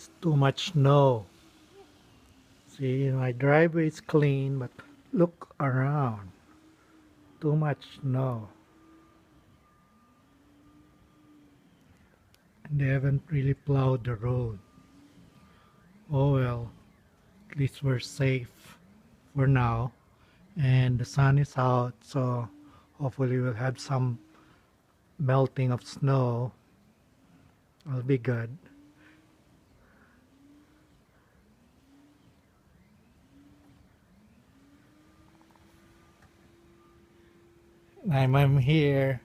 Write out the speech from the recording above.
It's too much snow. See, my driveway is clean, but look around. Too much snow. And they haven't really plowed the road. Oh well, at least we're safe for now. And the sun is out, so hopefully we'll have some melting of snow. It'll be good. I'm here